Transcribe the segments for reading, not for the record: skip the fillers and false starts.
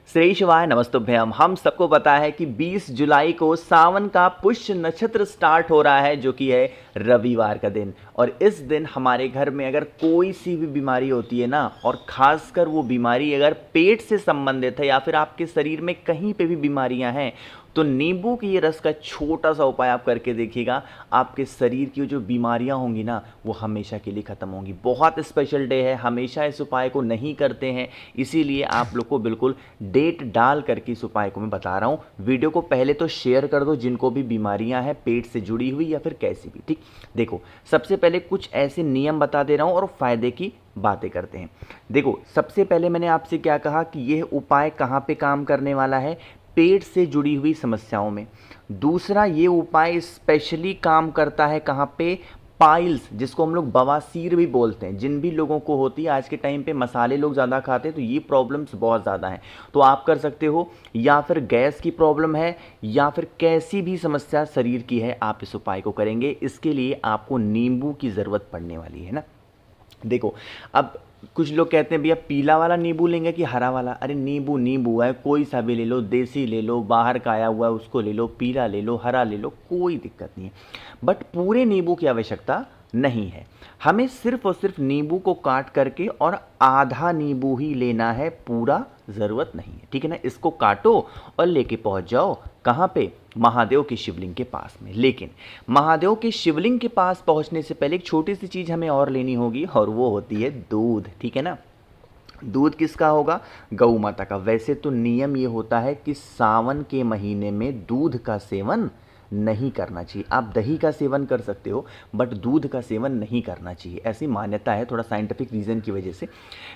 श्री शिवाय नमस्तुभ्यम। हम सबको पता है कि 20 जुलाई को सावन का पुष्य नक्षत्र स्टार्ट हो रहा है, जो कि है रविवार का दिन। और इस दिन हमारे घर में अगर कोई सी भी बीमारी होती है ना, और ख़ासकर वो बीमारी अगर पेट से संबंधित है या फिर आपके शरीर में कहीं पे भी बीमारियां हैं, तो नींबू की ये रस का छोटा सा उपाय आप करके देखिएगा। आपके शरीर की जो बीमारियां होंगी ना, वो हमेशा के लिए ख़त्म होंगी। बहुत स्पेशल डे है, हमेशा इस उपाय को नहीं करते हैं, इसीलिए आप लोग को बिल्कुल डेट डाल करके इस उपाय को मैं बता रहा हूँ। वीडियो को पहले तो शेयर कर दो जिनको भी बीमारियां हैं पेट से जुड़ी हुई या फिर कैसी भी। ठीक, देखो सबसे पहले कुछ ऐसे नियम बता दे रहा हूँ और फायदे की बातें करते हैं। देखो सबसे पहले मैंने आपसे क्या कहा कि यह उपाय कहाँ पे काम करने वाला है, पेट से जुड़ी हुई समस्याओं में। दूसरा, ये उपाय स्पेशली काम करता है कहाँ पे, पाइल्स, जिसको हम लोग बवासीर भी बोलते हैं। जिन भी लोगों को होती है, आज के टाइम पे मसाले लोग ज़्यादा खाते हैं तो ये प्रॉब्लम्स बहुत ज़्यादा हैं, तो आप कर सकते हो। या फिर गैस की प्रॉब्लम है या फिर कैसी भी समस्या शरीर की है, आप इस उपाय को करेंगे। इसके लिए आपको नींबू की ज़रूरत पड़ने वाली है ना। देखो अब कुछ लोग कहते हैं भैया पीला वाला नींबू लेंगे कि हरा वाला। अरे नींबू नींबू है, कोई सा भी ले लो, देसी ले लो, बाहर का आया हुआ है उसको ले लो, पीला ले लो, हरा ले लो, कोई दिक्कत नहीं है। बट पूरे नींबू की आवश्यकता नहीं है, हमें सिर्फ और सिर्फ नींबू को काट करके और आधा नींबू ही लेना है, पूरा ज़रूरत नहीं है। ठीक है ना, इसको काटो और लेके पहुंच जाओ कहाँ पे, महादेव के शिवलिंग के पास में। लेकिन महादेव के शिवलिंग के पास पहुंचने से पहले एक छोटी सी चीज़ हमें और लेनी होगी, और वो होती है दूध। ठीक है ना, दूध किसका होगा, गौ माता का। वैसे तो नियम ये होता है कि सावन के महीने में दूध का सेवन नहीं करना चाहिए। आप दही का सेवन कर सकते हो, बट दूध का सेवन नहीं करना चाहिए, ऐसी मान्यता है, थोड़ा साइंटिफिक रीज़न की वजह से।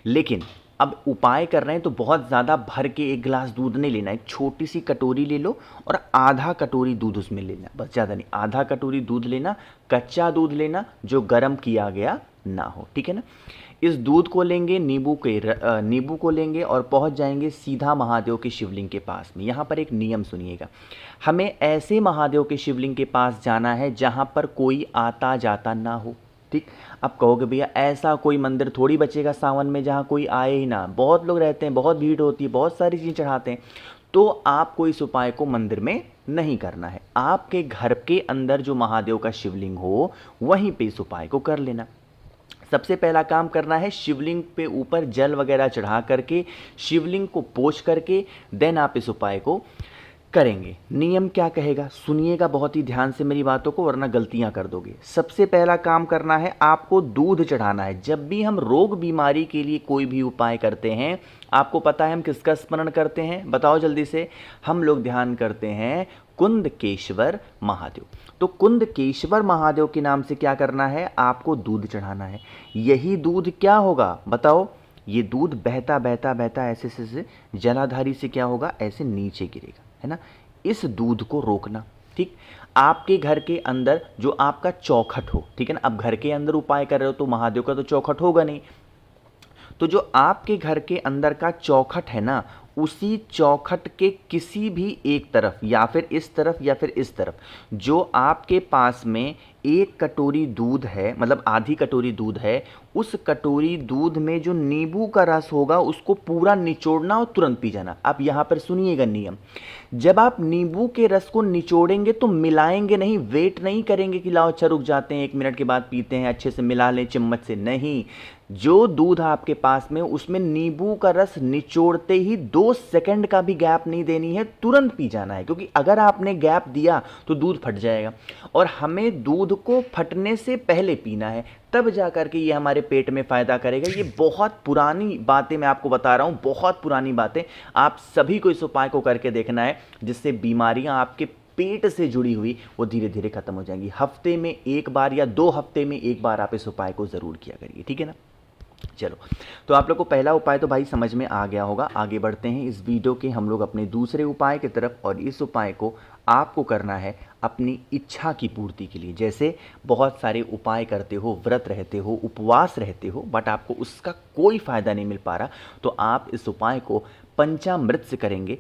लेकिन अब उपाय कर रहे हैं तो बहुत ज़्यादा भर के एक गिलास दूध नहीं लेना, एक छोटी सी कटोरी ले लो और आधा कटोरी दूध उसमें लेना, बस ज़्यादा नहीं। आधा कटोरी दूध लेना, कच्चा दूध लेना जो गर्म किया गया ना हो। ठीक है ना, इस दूध को लेंगे, नींबू को लेंगे और पहुंच जाएंगे सीधा महादेव के शिवलिंग के पास में। यहाँ पर एक नियम सुनिएगा, हमें ऐसे महादेव के शिवलिंग के पास जाना है जहाँ पर कोई आता जाता ना हो। ठीक, आप कहोगे भैया ऐसा कोई मंदिर थोड़ी बचेगा सावन में जहाँ कोई आए ही ना, बहुत लोग रहते हैं, बहुत भीड़ होती है, बहुत सारी चीज़ें चढ़ाते हैं। तो आपको इस उपाय को मंदिर में नहीं करना है, आपके घर के अंदर जो महादेव का शिवलिंग हो वहीं पे इस उपाय को कर लेना। सबसे पहला काम करना है, शिवलिंग पे ऊपर जल वगैरह चढ़ा करके, शिवलिंग को पोंछ करके देन आप इस उपाय को करेंगे। नियम क्या कहेगा सुनिएगा बहुत ही ध्यान से मेरी बातों को, वरना गलतियां कर दोगे। सबसे पहला काम करना है, आपको दूध चढ़ाना है। जब भी हम रोग बीमारी के लिए कोई भी उपाय करते हैं, आपको पता है हम किसका स्मरण करते हैं, बताओ जल्दी से। हम लोग ध्यान करते हैं कुंदकेश्वर महादेव। तो कुंदकेश्वर महादेव के नाम से क्या करना है, आपको दूध चढ़ाना है। यही दूध क्या होगा बताओ, ये दूध बहता बहता बहता ऐसे से जलाधारी से क्या होगा, ऐसे नीचे गिरेगा, है ना। इस दूध को रोकना। ठीक, आपके घर के अंदर जो आपका चौखट हो, ठीक है ना, अब घर के अंदर उपाय कर रहे हो तो महादेव का तो चौखट होगा नहीं, तो जो आपके घर के अंदर का चौखट है ना, उसी चौखट के किसी भी एक तरफ या फिर इस तरफ या फिर इस तरफ, जो आपके पास में एक कटोरी दूध है, मतलब आधी कटोरी दूध है, उस कटोरी दूध में जो नींबू का रस होगा उसको पूरा निचोड़ना और तुरंत पी जाना। आप यहाँ पर सुनिएगा नियम, जब आप नींबू के रस को निचोड़ेंगे तो मिलाएंगे नहीं, वेट नहीं करेंगे कि लाओ अच्छा रुक जाते हैं 1 मिनट के बाद पीते हैं, अच्छे से मिला लें चम्मच से, नहीं। जो दूध आपके पास में उसमें नींबू का रस निचोड़ते ही 2 सेकंड का भी गैप नहीं देनी है, तुरंत पी जाना है। क्योंकि अगर आपने गैप दिया तो दूध फट जाएगा, और हमें दूध को फटने से पहले पीना है, तब जा कर के ये हमारे पेट में फ़ायदा करेगा। ये बहुत पुरानी बातें मैं आपको बता रहा हूँ, बहुत पुरानी बातें। आप सभी को इस उपाय को करके देखना है, जिससे बीमारियाँ आपके पेट से जुड़ी हुई वो धीरे धीरे खत्म हो जाएंगी। हफ्ते में 1 बार या 2 हफ्ते में 1 बार आप इस उपाय को ज़रूर किया करिए। ठीक है ना, चलो तो आप लोग को पहला उपाय तो भाई समझ में आ गया होगा। आगे बढ़ते हैं इस वीडियो के हम लोग अपने दूसरे उपाय की तरफ, और इस उपाय को आपको करना है अपनी इच्छा की पूर्ति के लिए। जैसे बहुत सारे उपाय करते हो, व्रत रहते हो, उपवास रहते हो, बट आपको उसका कोई फ़ायदा नहीं मिल पा रहा, तो आप इस उपाय को पंचामृत से करेंगे,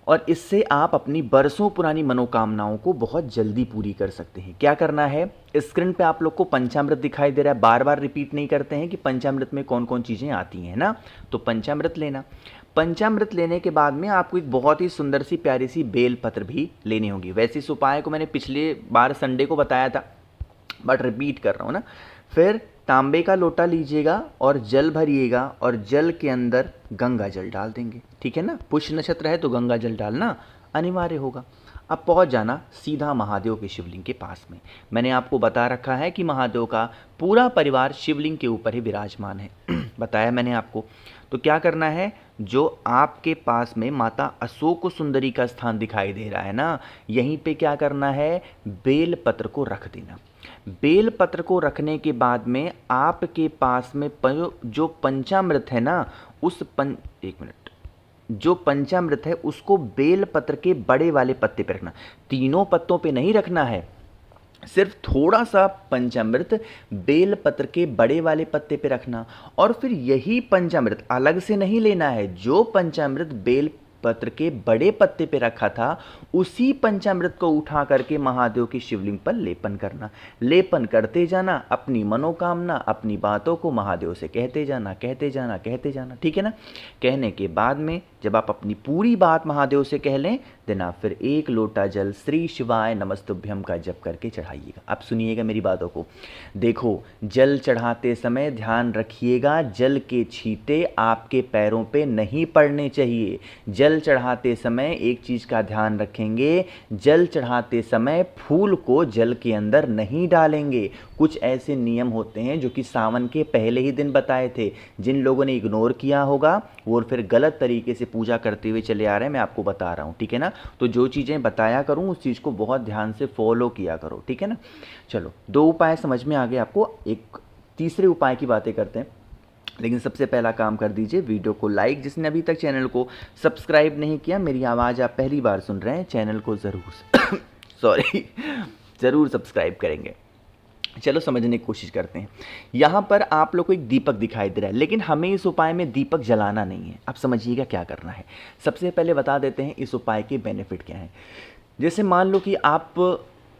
और इससे आप अपनी बरसों पुरानी मनोकामनाओं को बहुत जल्दी पूरी कर सकते हैं। क्या करना है, स्क्रीन पे आप लोग को पंचामृत दिखाई दे रहा है, बार बार रिपीट नहीं करते हैं कि पंचामृत में कौन कौन चीज़ें आती हैं ना। तो पंचामृत लेना, पंचामृत लेने के बाद में आपको एक बहुत ही सुंदर सी प्यारी सी बेल पत्र भी लेनी होगी। वैसे इस उपाय को मैंने पिछले बार संडे को बताया था, बट रिपीट कर रहा हूँ ना। फिर तांबे का लोटा लीजिएगा और जल भरिएगा और जल के अंदर गंगा जल डाल देंगे, ठीक है ना। पुष्य नक्षत्र है तो गंगा जल डालना अनिवार्य होगा। अब पहुंच जाना सीधा महादेव के शिवलिंग के पास में। मैंने आपको बता रखा है कि महादेव का पूरा परिवार शिवलिंग के ऊपर ही विराजमान है बताया मैंने आपको। तो क्या करना है, जो आपके पास में माता अशोक सुंदरी का स्थान दिखाई दे रहा है ना, यहीं पे क्या करना है, बेल पत्र को रख देना। बेल पत्र को रखने के बाद में आपके पास में जो पंचामृत है ना, जो पंचामृत है उसको बेल पत्र के बड़े वाले पत्ते पे रखना। तीनों पत्तों पे नहीं रखना है, सिर्फ थोड़ा सा पंचामृत बेल पत्र के बड़े वाले पत्ते पे रखना। और फिर यही पंचामृत अलग से नहीं लेना है, जो पंचामृत बेल पत्र के बड़े पत्ते पे रखा था उसी पंचामृत को उठा करके महादेव की शिवलिंग पर लेपन करना। लेपन करते जाना, अपनी मनोकामना, अपनी बातों को महादेव से कहते जाना, कहते जाना, कहते जाना, ठीक है ना। कहने के बाद में जब आप अपनी पूरी बात महादेव से कह लें, देन आप फिर 1 लोटा जल श्री शिवाय नमस्तुभ्यम का जप करके चढ़ाइएगा। अब सुनिएगा मेरी बातों को। देखो, जल चढ़ाते समय ध्यान रखिएगा, जल के छींटे आपके पैरों पे नहीं पड़ने चाहिए। जल चढ़ाते समय एक चीज़ का ध्यान रखेंगे, जल चढ़ाते समय फूल को जल के अंदर नहीं डालेंगे। कुछ ऐसे नियम होते हैं जो कि सावन के पहले ही दिन बताए थे, जिन लोगों ने इग्नोर किया होगा वो फिर गलत तरीके से पूजा करते हुए चले आ रहे हैं। मैं आपको बता रहा हूँ, ठीक है ना। तो जो चीज़ें बताया करूँ उस चीज़ को बहुत ध्यान से फॉलो किया करो, ठीक है ना। चलो, 2 उपाय समझ में आ गए आपको। एक तीसरे उपाय की बातें करते हैं, लेकिन सबसे पहला काम कर दीजिए वीडियो को लाइक। जिसने अभी तक चैनल को सब्सक्राइब नहीं किया, मेरी आवाज़ आप पहली बार सुन रहे हैं, चैनल को ज़रूर ज़रूर सब्सक्राइब करेंगे। चलो समझने की कोशिश करते हैं। यहाँ पर आप लोग को एक दीपक दिखाई दे रहा है, लेकिन हमें इस उपाय में दीपक जलाना नहीं है। अब समझिएगा क्या करना है। सबसे पहले बता देते हैं इस उपाय के बेनिफिट क्या हैं। जैसे मान लो कि आप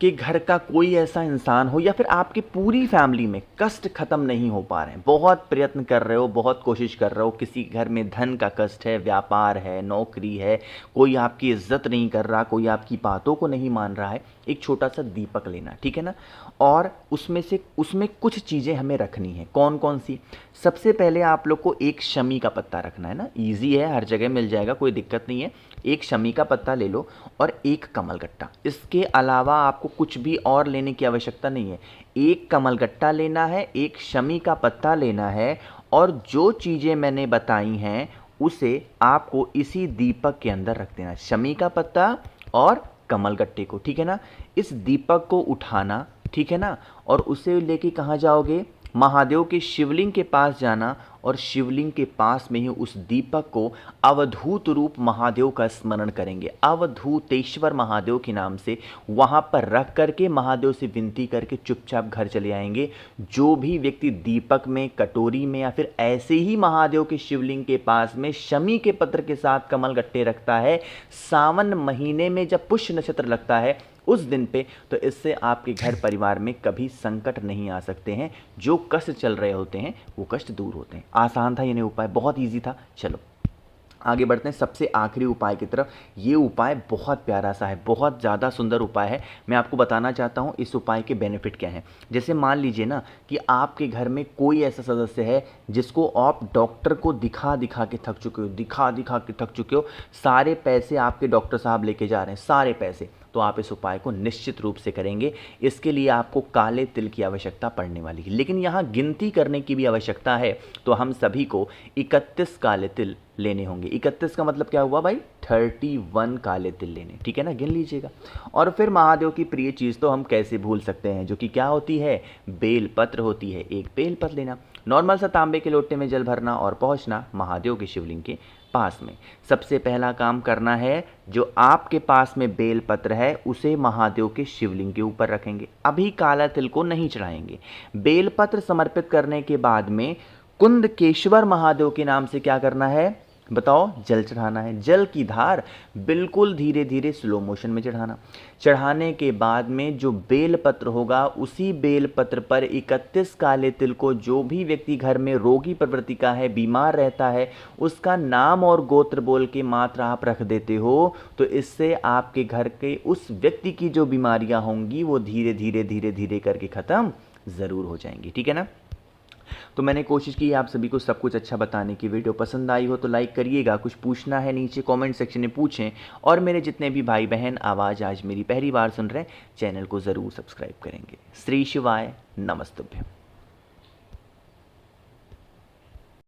कि घर का कोई ऐसा इंसान हो या फिर आपकी पूरी फैमिली में कष्ट खत्म नहीं हो पा रहे हैं, बहुत प्रयत्न कर रहे हो, बहुत कोशिश कर रहे हो, किसी घर में धन का कष्ट है, व्यापार है, नौकरी है, कोई आपकी इज्जत नहीं कर रहा, कोई आपकी बातों को नहीं मान रहा है, एक छोटा सा दीपक लेना, ठीक है ना। और उसमें कुछ चीज़ें हमें रखनी है। कौन कौन सी? सबसे पहले आप लोग को एक शमी का पत्ता रखना है ना, ईजी है, हर जगह मिल जाएगा, कोई दिक्कत नहीं है। एक शमी का पत्ता ले लो और एक कमलगट्टा। इसके अलावा आपको कुछ भी और लेने की आवश्यकता नहीं है। एक कमलगट्टा लेना है, एक शमी का पत्ता लेना है, और जो चीज़ें मैंने बताई हैं उसे आपको इसी दीपक के अंदर रख देना, शमी का पत्ता और कमलगट्टे को, ठीक है ना। इस दीपक को उठाना, ठीक है ना, और उसे लेके कहाँ जाओगे? महादेव के शिवलिंग के पास जाना, और शिवलिंग के पास में ही उस दीपक को अवधूत रूप महादेव का स्मरण करेंगे, अवधूतेश्वर महादेव के नाम से वहाँ पर रख करके महादेव से विनती करके चुपचाप घर चले आएंगे। जो भी व्यक्ति दीपक में, कटोरी में या फिर ऐसे ही महादेव के शिवलिंग के पास में शमी के पत्र के साथ कमलगट्टे रखता है, सावन महीने में जब पुष्य नक्षत्र लगता है उस दिन पे, तो इससे आपके घर परिवार में कभी संकट नहीं आ सकते हैं। जो कष्ट चल रहे होते हैं वो कष्ट दूर होते हैं। आसान था ये उपाय, बहुत इजी था। चलो आगे बढ़ते हैं सबसे आखिरी उपाय की तरफ। ये उपाय बहुत प्यारा सा है, बहुत ज़्यादा सुंदर उपाय है। मैं आपको बताना चाहता हूँ इस उपाय के बेनिफिट क्या हैं। जैसे मान लीजिए ना कि आपके घर में कोई ऐसा सदस्य है जिसको आप डॉक्टर को दिखा दिखा के थक चुके हो, सारे पैसे आपके डॉक्टर साहब लेके जा रहे हैं, सारे पैसे, तो आप इस उपाय को निश्चित रूप से करेंगे। इसके लिए आपको काले तिल की आवश्यकता पड़ने वाली है, लेकिन यहाँ गिनती करने की भी आवश्यकता है। तो हम सभी को 31 काले तिल लेने होंगे। 31 का मतलब क्या हुआ भाई? 31 काले तिल लेने, ठीक है ना, गिन लीजिएगा। और फिर महादेव की प्रिय चीज़ तो हम कैसे भूल सकते हैं, जो कि क्या होती है? बेल पत्र होती है। एक बेल पत्र लेना, नॉर्मल सा तांबे के लोटे में जल भरना और पहुँचना महादेव के शिवलिंग के पास में। सबसे पहला काम करना है, जो आपके पास में बेल पत्र है उसे महादेव के शिवलिंग के ऊपर रखेंगे। अभी काला तिल को नहीं चढ़ाएंगे। बेल पत्र समर्पित करने के बाद में कुंदकेश्वर महादेव के नाम से क्या करना है? बताओ, जल चढ़ाना है। जल की धार बिल्कुल धीरे धीरे स्लो मोशन में चढ़ाना। चढ़ाने के बाद में जो बेलपत्र होगा, उसी बेलपत्र पर 31 काले तिल को जो भी व्यक्ति घर में रोगी प्रवृत्ति का है, बीमार रहता है, उसका नाम और गोत्र बोल के मात्र आप रख देते हो, तो इससे आपके घर के उस व्यक्ति की जो बीमारियां होंगी वो धीरे धीरे धीरे धीरे करके ख़त्म ज़रूर हो जाएंगी। ठीक है ना। तो मैंने कोशिश की आप सभी को सब कुछ अच्छा बताने की। वीडियो पसंद आई हो तो लाइक करिएगा, कुछ पूछना है नीचे कमेंट सेक्शन में पूछें, और मेरे जितने भी भाई बहन आवाज़ आज मेरी पहली बार सुन रहे हैं, चैनल को ज़रूर सब्सक्राइब करेंगे। श्री शिवाय, नमस्तुभ्यम।